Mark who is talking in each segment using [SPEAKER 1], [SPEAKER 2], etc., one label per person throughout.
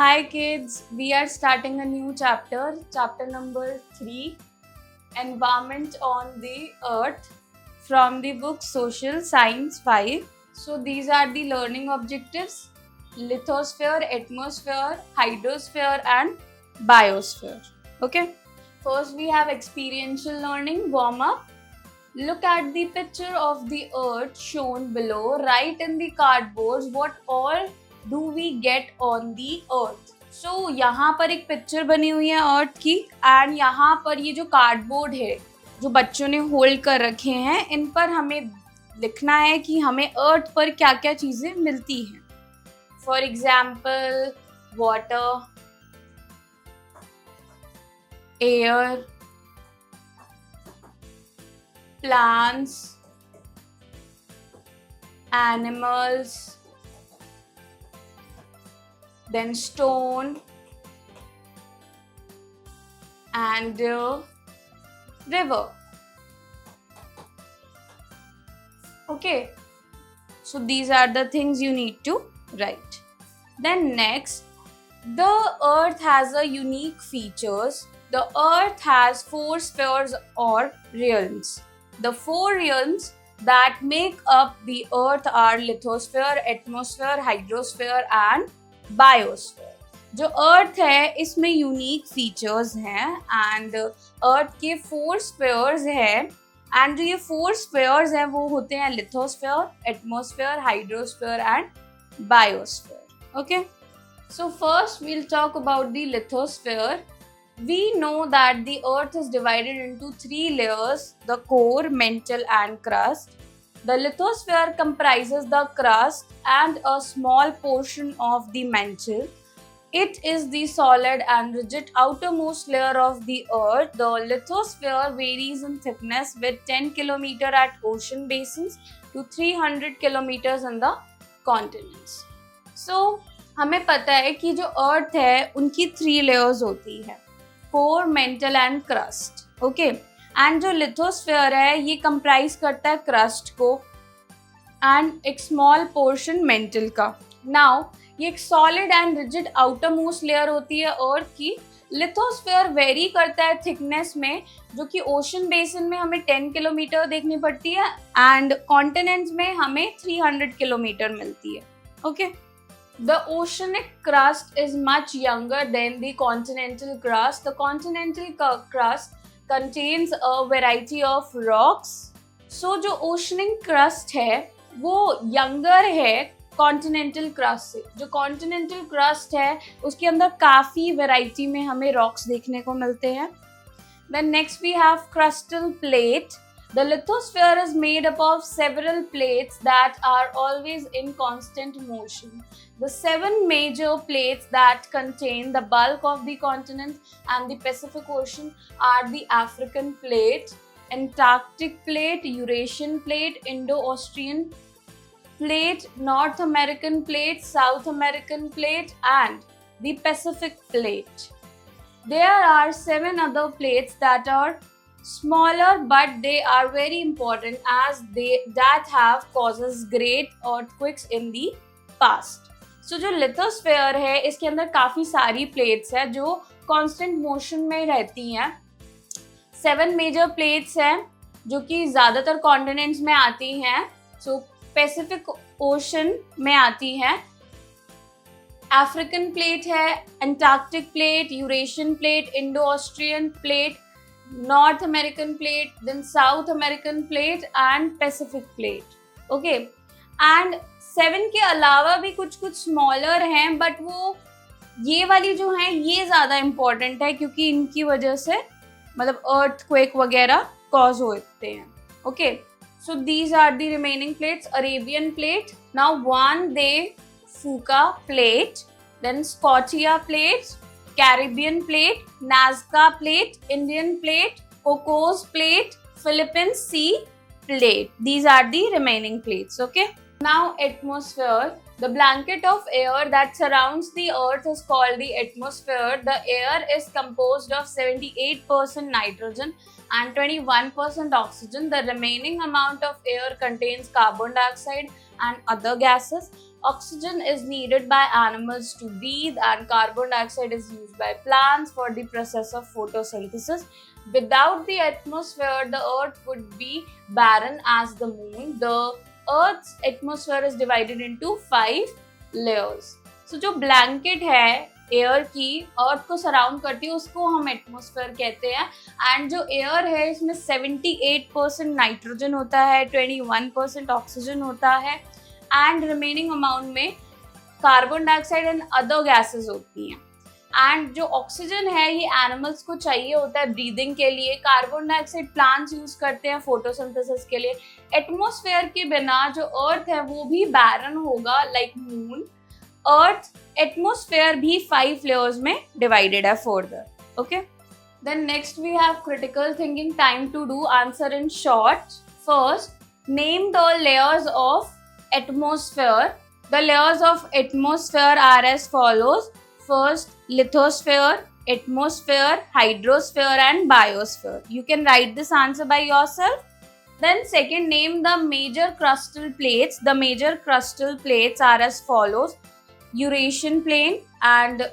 [SPEAKER 1] Hi kids, we are starting a new chapter, chapter number 3, Environment on the Earth from the book Social Science 5. So these are the learning objectives: lithosphere, atmosphere, hydrosphere and biosphere. Okay, first we have experiential learning, warm up. Look at the picture of the earth shown below. Write in the cardboards what all do we get on the earth. So यहाँ पर एक picture बनी हुई है अर्थ की and यहाँ पर ये जो कार्डबोर्ड है जो बच्चों ने होल्ड कर रखे हैं इन पर हमें लिखना है कि हमें अर्थ पर क्या क्या चीजें मिलती हैं. For example water, air, plants, animals, then stone and river. Okay, so these are the things you need to write. Then next, the earth has a unique features. The earth has 4 spheres or realms. The 4 realms that make up the earth are lithosphere, atmosphere, hydrosphere and biosphere. जो अर्थ है इसमें unique features हैं and earth के 4 spheres हैं and जो ये 4 spheres हैं वो होते हैं lithosphere, atmosphere, hydrosphere and biosphere. Okay, so first we'll talk about the lithosphere. We know that the earth is divided into 3 layers: the core, mantle and crust. The lithosphere comprises the crust and a small portion of the mantle. It is the solid and rigid outermost layer of the earth. The lithosphere varies in thickness with 10 km at ocean basins to 300 km in the continents. So हमें पता है कि जो अर्थ है उनकी 3 layers होती है: core, mental and crust. Okay, and जो लिथोस्फीयर है ये कंप्राइज करता है क्रस्ट को एंड एक स्मॉल पोर्शन मेंटल का. नाउ ये एक solid and rigid outer most layer होती है अर्थ की. लिथोस्फीयर वेरी करता है थिकनेस में, जो कि ओशन बेसिन में हमें 10 किलोमीटर देखनी पड़ती है एंड कॉन्टिनेंट्स में हमें 300 किलोमीटर मिलती है. Okay, the oceanic crust is much younger than the continental crust. The continental crust contains a variety of rocks. So जो oceanic crust है वो younger है continental crust से. जो continental crust है उसके अंदर काफ़ी variety में हमें rocks देखने को मिलते हैं. Then next we have crustal plate. The lithosphere is made up of several plates that are always in constant motion. The 7 major plates that contain the bulk of the continent and the Pacific Ocean are the African plate, Antarctic plate, Eurasian plate, Indo-Austrian plate, North American plate, South American plate and the Pacific plate. There are 7 other plates that are smaller but they are very important as that have causes great earthquakes in the past. So जो lithosphere है इसके अंदर काफ़ी सारी plates है जो constant motion में रहती हैं. 7 मेजर प्लेट्स हैं जो कि ज़्यादातर कॉन्टिनेंट्स में आती हैं. सो पैसिफिक ओशन में आती हैं. अफ्रीकन प्लेट है, Antarctic plate, Eurasian plate, Indo Austrian plate, North American plate, then South American plate and Pacific plate. Okay, and 7 के अलावा भी कुछ कुछ स्मॉलर हैं बट वो ये वाली जो हैं ये ज़्यादा इम्पॉर्टेंट है क्योंकि इनकी वजह से मतलब अर्थक्वेक वगैरह कॉज होते हैं. Okay, so these are the remaining plates. Arabian plate, now Juan de Fuca plate, then Scotia plate, Caribbean plate, Nazca plate, Indian plate, Cocos plate, Philippines Sea plate. These are the remaining plates. Okay. Now atmosphere. The blanket of air that surrounds the earth is called the atmosphere. The air is composed of 78% nitrogen and 21% oxygen. The remaining amount of air contains carbon dioxide and other gases. Oxygen is needed by animals to breathe, and carbon dioxide is used by plants for the process of photosynthesis. Without the atmosphere, the earth would be barren as the moon. The Earth's atmosphere is divided into 5 layers. So जो blanket है air की अर्थ को surround करती है उसको हम atmosphere कहते हैं. एंड जो एयर है इसमें 78% नाइट्रोजन होता है, 21% ऑक्सीजन होता है एंड रिमेनिंग अमाउंट में carbon dioxide and other gases होती हैं. एंड जो ऑक्सीजन है ये एनिमल्स को चाहिए होता है ब्रीदिंग के लिए. कार्बन डाइऑक्साइड प्लांट्स यूज करते हैं फोटोसिंथेसिस के लिए. एटमॉस्फेयर के बिना जो अर्थ है वो भी बैरन होगा लाइक मून. अर्थ एटमॉस्फेयर भी 5 लेयर्स में डिवाइडेड है further. Okay, then next we have critical thinking time to do answer in short. First, name the layers of atmosphere. The layers of atmosphere are as follows. First, lithosphere, atmosphere, hydrosphere and biosphere. You can write this answer by yourself. Then second, name the major crustal plates. The major crustal plates are as follows. Eurasian plate and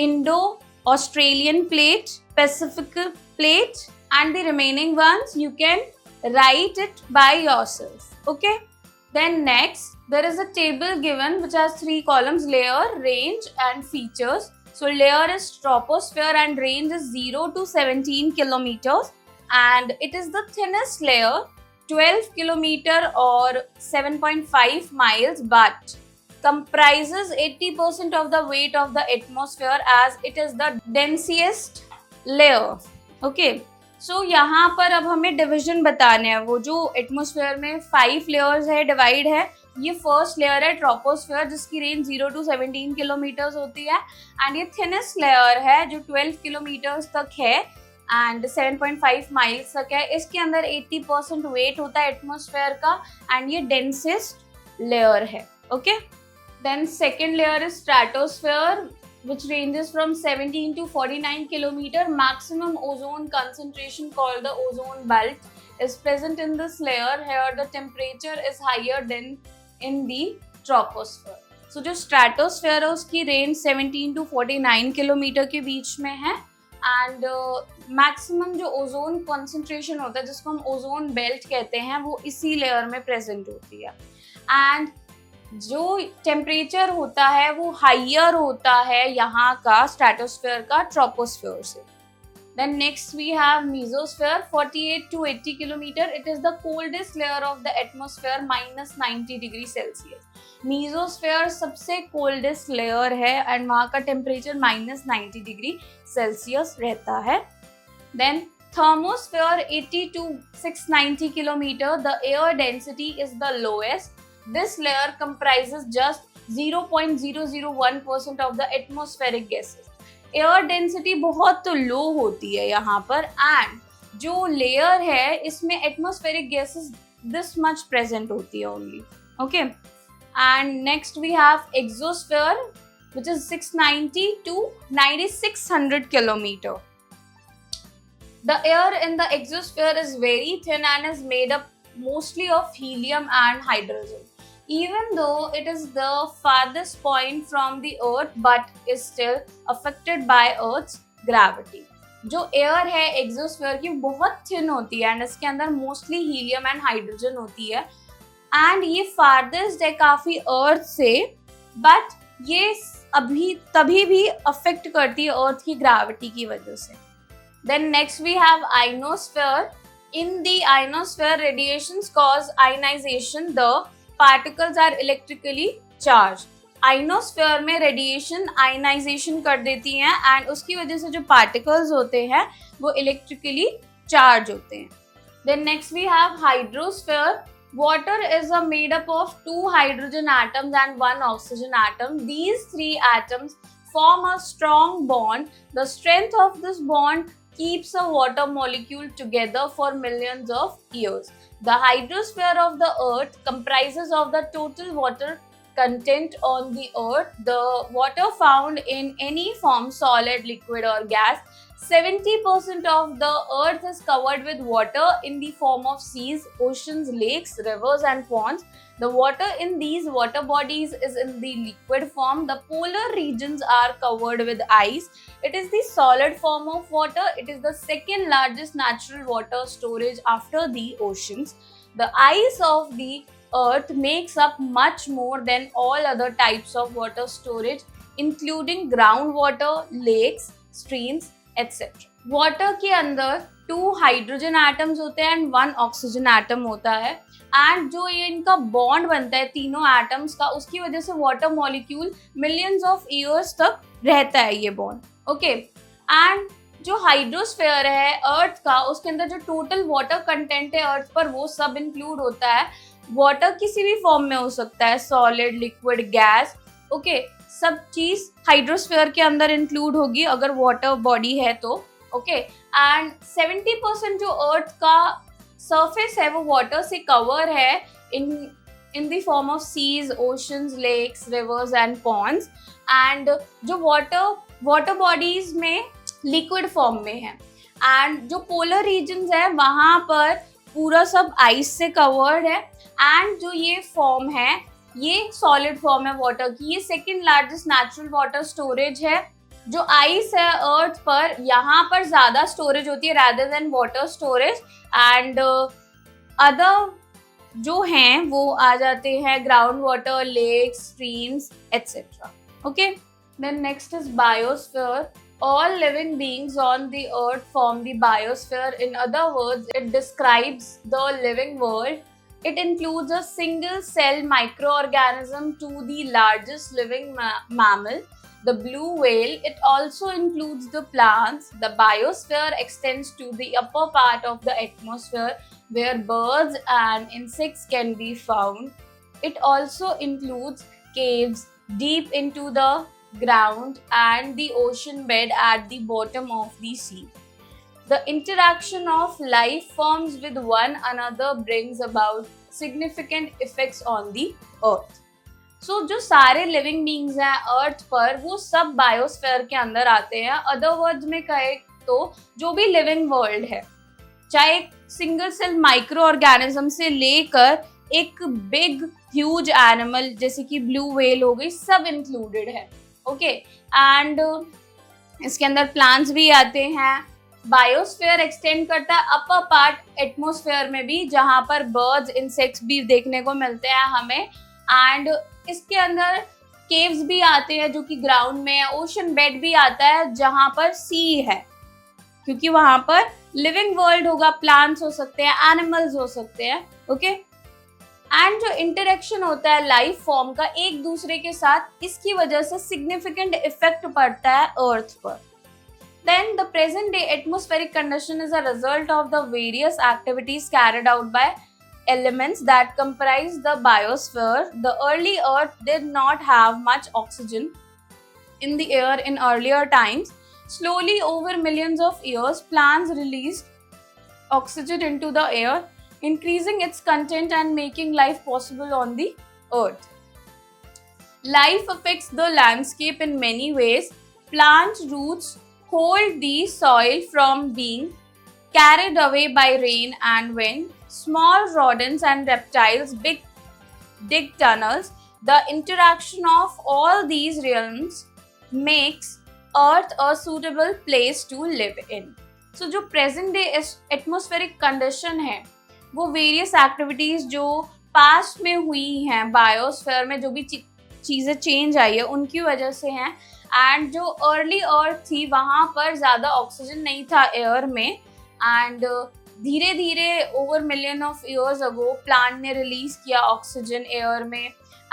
[SPEAKER 1] Indo-Australian plate, Pacific plate, and the remaining ones you can write it by yourself. Okay. Then next, there is a table given which has 3 columns: layer, range and features. So layer is troposphere and range is 0 to 17 kilometers, and it is the thinnest layer, 12 kilometer or 7.5 miles, but comprises 80% of the weight of the atmosphere as it is the densest layer. Okay. सो यहाँ पर अब हमें division बताने हैं. वो जो atmosphere में 5 layers है, डिवाइड है. ये फर्स्ट लेयर है ट्रोपोस्फेयर जिसकी रेंज 0 to 17 किलोमीटर्स होती है. एंड ये थिनेस्ट लेयर है जो 12 किलोमीटर्स तक है एंड 7.5 माइल्स तक है. इसके अंदर 80% वेट होता है एटमॉस्फेयर का एंड ये डेंसेस्ट लेयर है. Okay, then second layer is stratosphere which ranges from 17 to 49 kilometer. Maximum ozone concentration called the ozone belt is present in this layer. Here the temperature is higher than in the troposphere. So जो stratosphere है उसकी range 17 to 49 kilometer के बीच में है and maximum जो ozone concentration होता है जिसको हम ozone belt कहते हैं वो इसी layer में present होती है. And जो टेम्परेचर होता है वो हाइयर होता है यहाँ का स्ट्रेटोस्फेयर का ट्रोपोस्फेयर से. Then next we have mesosphere, 48 to 80 kilometre. It is the coldest layer of the atmosphere, -90 degree Celsius. Mesosphere सबसे कोल्डेस्ट लेयर है एंड वहाँ का टेम्परेचर -90 डिग्री सेल्सियस रहता है. Then thermosphere, 80 to 690 kilometre. The air density is the lowest. This layer comprises just 0.001% of the atmospheric gases. Air density बहुत लो होती है यहाँ पर and जो layer है इसमें atmospheric gases this much present होती है only. Okay. And next we have exosphere which is 690 to 9600 kilometer. The air in the exosphere is very thin and is made up mostly of helium and hydrogen. Even though it is the farthest point from the earth but is still affected by earth's gravity. जो air है exosphere की बहुत thin होती है and इसके अंदर mostly helium and hydrogen होती है एंड ये फारदेस्ट है काफी अर्थ से बट ये अभी तभी भी अफेक्ट करती है अर्थ की ग्रेविटी की वजह से. Then next we have ionosphere. In the ionosphere radiations cause ionization. The particles are electrically charge. Ionosphere में रेडिएशन आयनाइजेशन कर देती हैं एंड उसकी वजह से जो पार्टिकल्स होते हैं वो इलेक्ट्रिकली चार्ज होते हैं. Then next we have hydrosphere. Water is made up of 2 hydrogen atoms and 1 oxygen atom. These 3 atoms form a strong bond. The strength of this bond keeps a water molecule together for millions of years. The hydrosphere of the earth comprises of the total water content on the earth, the water found in any form, solid, liquid or gas, 70% of the earth is covered with water in the form of seas, oceans, lakes, rivers and ponds. The water in these water bodies is in the liquid form. The polar regions are covered with ice. It is the solid form of water. It is the second largest natural water storage after the oceans. The ice of the earth makes up much more than all other types of water storage, including groundwater, lakes, streams, etc. Water के अंदर 2 hydrogen atoms होते हैं and 1 oxygen atom होता है, and जो ये इनका bond बनता है तीनों एटम्स का, उसकी वजह से water molecule millions of years तक रहता है ये बॉन्ड. ओके, एंड जो हाइड्रोस्फीयर है अर्थ का, उसके अंदर जो टोटल वाटर कंटेंट है अर्थ पर, वो सब इंक्लूड होता है. वाटर किसी भी फॉर्म में हो सकता है, सॉलिड, लिक्विड, गैस. ओके, सब चीज हाइड्रोस्फीयर के अंदर इंक्लूड होगी अगर वाटर बॉडी है तो. ओके, एंड 70% जो अर्थ का सरफेस है वो वाटर से कवर है in the form of seas, oceans, lakes, rivers and ponds. And जो वाटर बॉडीज में लिक्विड फॉर्म में है, एंड जो पोलर रीजन्स है वहां पर पूरा सब आइस से कवर्ड है. एंड जो ये फॉर्म है ये सॉलिड फॉर्म है वाटर की. ये second largest natural water storage है. जो आइस है अर्थ पर, यहाँ पर ज्यादा स्टोरेज होती है rather then water storage, and other जो हैं वो आ जाते हैं ground water, lakes, streams etcetera. Okay, then next is biosphere. All living beings on the earth form the biosphere. In other words, it describes the living world. It includes a single cell microorganism to the largest living mammal, the blue whale. It also includes the plants. The biosphere extends to the upper part of the atmosphere where birds and insects can be found. It also includes caves deep into the ground and the ocean bed at the bottom of the sea. The interaction of life forms with one another brings about significant effects on the earth. So जो सारे living beings हैं अर्थ पर वो सब biosphere के अंदर आते हैं. अदर वर्ड्स में कहे तो जो भी लिविंग वर्ल्ड है, चाहे सिंगल सेल माइक्रो ऑर्गेनिज्म से लेकर एक बिग ह्यूज एनिमल जैसे कि ब्लू व्हेल हो गई, सब इंक्लूडेड है. ओके, एंड इसके अंदर प्लांट्स भी आते हैं. बायोस्फीयर एक्सटेंड करता है अपर पार्ट एटमॉस्फेयर में भी, जहां पर बर्ड्स, इंसेक्ट्स भी देखने को मिलते हैं हमें. एंड इसके अंदर केव्स भी आते हैं जो कि ग्राउंड में है. ओशन बेड भी आता है जहां पर सी है, क्योंकि वहां पर लिविंग वर्ल्ड होगा. प्लांट्स हो सकते हैं, एनिमल्स हो सकते हैं. ओके, एंड जो इंटरेक्शन होता है लाइफ फॉर्म का एक दूसरे के साथ, इसकी वजह से सिग्निफिकेंट इफेक्ट पड़ता है अर्थ पर. Then the present day atmospheric condition is a result of the various activities carried out by elements that comprise the biosphere. The early earth did not have much oxygen in the air in earlier times. Slowly, over millions of years, plants released oxygen into the air, increasing its content and making life possible on the earth. Life affects the landscape in many ways. Plant roots hold the soil from being carried away by rain and wind. Small rodents and reptiles dig tunnels. The interaction of all these realms makes Earth a suitable place to live in. So जो present day atmospheric condition है वो various activities जो past में हुई हैं biosphere में, जो भी चीज़ें चेंज आई है उनकी वजह से हैं. एंड जो अर्ली अर्थ थी वहाँ पर ज़्यादा ऑक्सीजन नहीं था एयर में, एंड धीरे धीरे over million of years ago plant ने रिलीज किया ऑक्सीजन एयर में,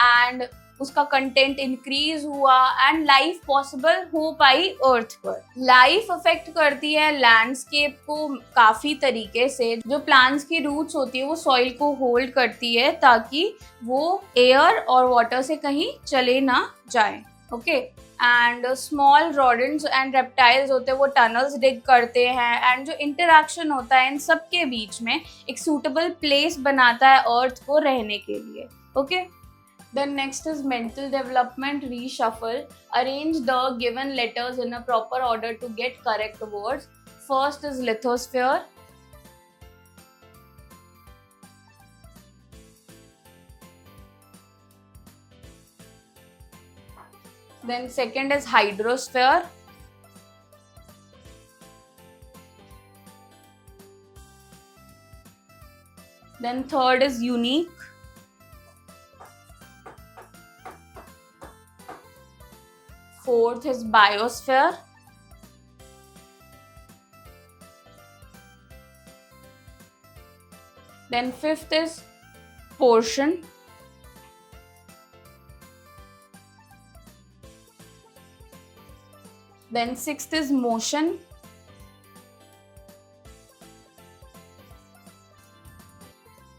[SPEAKER 1] एंड उसका कंटेंट इंक्रीज हुआ एंड लाइफ पॉसिबल हो पाई अर्थ पर. लाइफ अफेक्ट करती है लैंडस्केप को काफी तरीके से. जो प्लांट्स की रूट्स होती है वो सॉइल को होल्ड करती है ताकि वो एयर और वाटर से कहीं चले ना जाए. Okay, and small rodents and reptiles होते हैं वो टनल्स डिग करते हैं, एंड जो इंटरेक्शन होता है इन सब के बीच में एक सूटेबल प्लेस बनाता है अर्थ को रहने के लिए. Okay, Then next is mental development reshuffle. Arrange the given letters in a proper order to get correct words. First is lithosphere. Then second is hydrosphere. Then third is unique. Fourth is biosphere. Then fifth is portion. Then sixth is motion.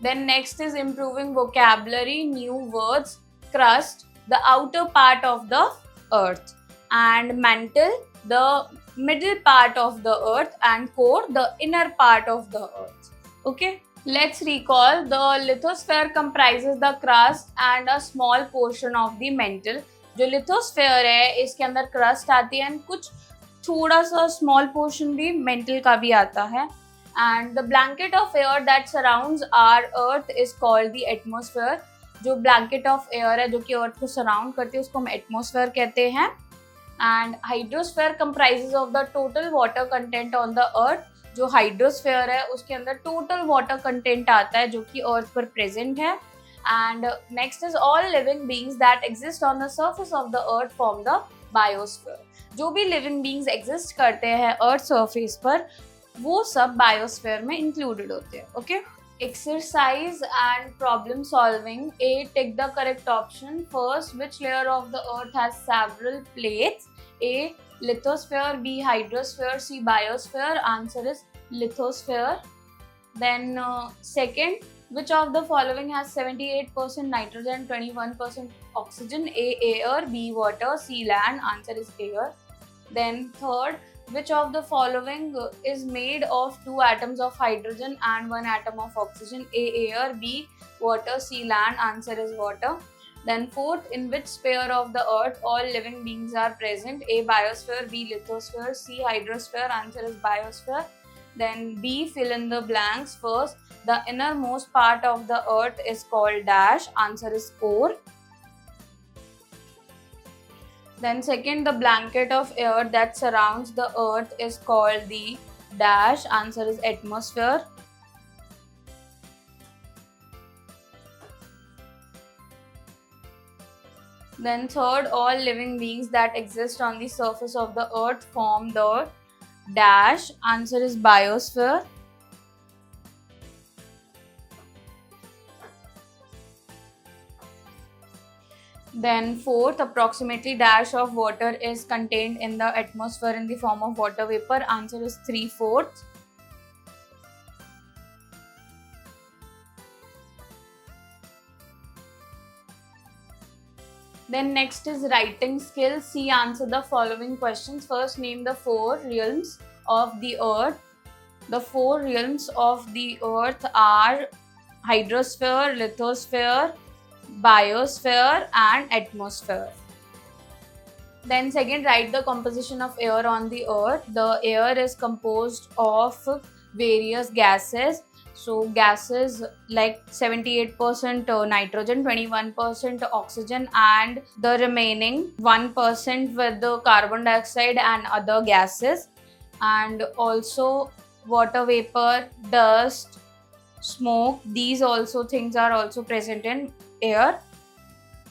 [SPEAKER 1] Then next is improving vocabulary, new words, crust, the outer part of the earth, and mantle, the middle part of the earth, and core, the inner part of the earth. Okay, let's recall. The lithosphere comprises the crust and a small portion of the mantle. जो lithosphere है इसके अंदर crust आती है and कुछ थोड़ा सा small portion भी मेंटल का भी आता है. And the blanket of air that surrounds our earth is called the atmosphere. जो blanket of air है जो कि earth को surround करती है उसको हम atmosphere कहते हैं. And hydrosphere comprises of the total water content on the earth. जो hydrosphere है उसके अंदर total water content आता है जो कि earth पर present है. And next is all living beings that exist on the surface of the earth form the biosphere. जो भी living beings exist करते हैं earth surface पर वो सब बायोस्फीयर में इंक्लूडेड होते हैं. Okay, exercise and problem solving. A, take the correct option. First, which layer of the earth has several plates? A, lithosphere. B, hydrosphere. C, biosphere. Answer is lithosphere. Then second, which of the following has 78% nitrogen, 21% oxygen? A, air. B, water. C, land. Answer is air. Then third, which of the following is made of 2 atoms of hydrogen and 1 atom of oxygen? A, air. B, water. C, land. Answer is water. Then fourth, in which sphere of the earth all living beings are present? A, biosphere. B, lithosphere. C, hydrosphere. Answer is biosphere. Then B, fill in the blanks. First, the innermost part of the earth is called dash. Answer is core. Then second, the blanket of air that surrounds the earth is called the dash. Answer is atmosphere. Then third, all living beings that exist on the surface of the earth form the dash. Answer is biosphere. Then fourth, approximately dash of water is contained in the atmosphere in the form of water vapor. Answer is 3/4. Then next is writing skills. C, answer the following questions. First, name the 4 realms of the earth. The 4 realms of the earth are hydrosphere, lithosphere, biosphere and atmosphere. Then second, write the composition of air on the earth. The air is composed of various gases. So gases like 78% nitrogen, 21% oxygen and the remaining 1% with the carbon dioxide and other gases. And also water vapor, dust, smoke, these also things are also present in air.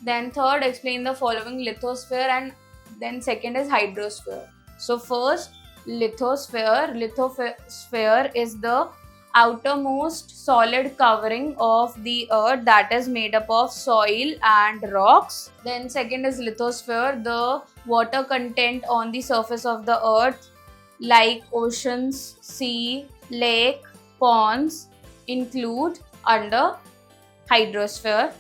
[SPEAKER 1] Then third, explain the following lithosphere, and then second is hydrosphere. So first, lithosphere. Lithosphere is the outermost solid covering of the earth that is made up of soil and rocks. Then second is lithosphere, the water content on the surface of the earth like oceans, sea, lake, ponds include under hydrosphere.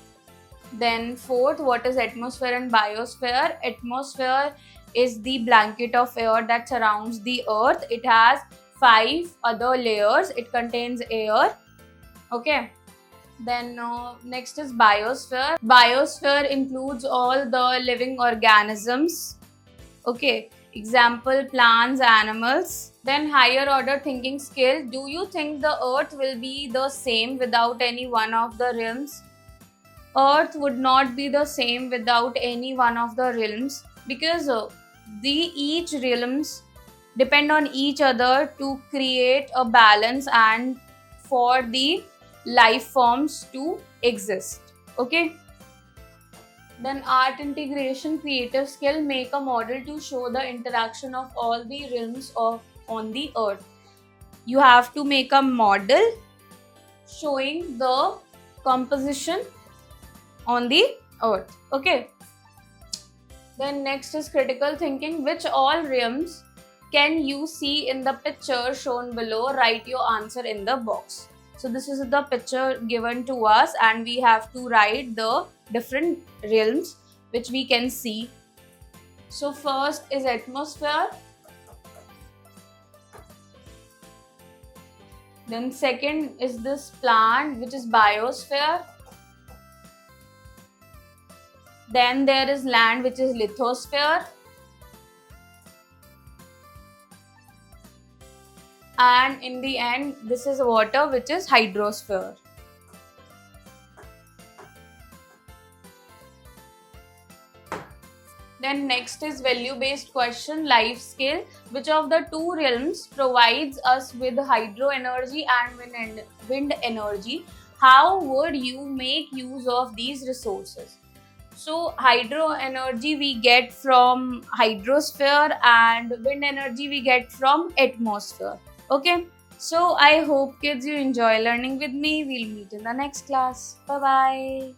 [SPEAKER 1] Then fourth, what is atmosphere and biosphere? Atmosphere is the blanket of air that surrounds the earth. It has 5 other layers. It contains air. Okay. Then next is biosphere. Biosphere includes all the living organisms. Okay, example plants, animals. Then higher order thinking skill. Do you think the earth will be the same without any one of the realms? Earth would not be the same without any one of the realms, because the each realms depend on each other to create a balance and for the life forms to exist. Okay. Then art integration creative skill, make a model to show the interaction of all the realms of on the earth. You have to make a model showing the composition on the earth. Okay. Then next is critical thinking. Which all realms can you see in the picture shown below? Write your answer in the box. So this is the picture given to us and we have to write the different realms which we can see. So first is atmosphere. Then second is this plant, which is biosphere. Then there is land, which is lithosphere. And in the end, this is water, which is hydrosphere. Then next is value-based question, life scale. Which of the two realms provides us with hydro energy and wind energy? How would you make use of these resources? So hydro energy we get from hydrosphere and wind energy we get from atmosphere. Okay. So I hope kids you enjoy learning with me. We'll meet in the next class. Bye bye.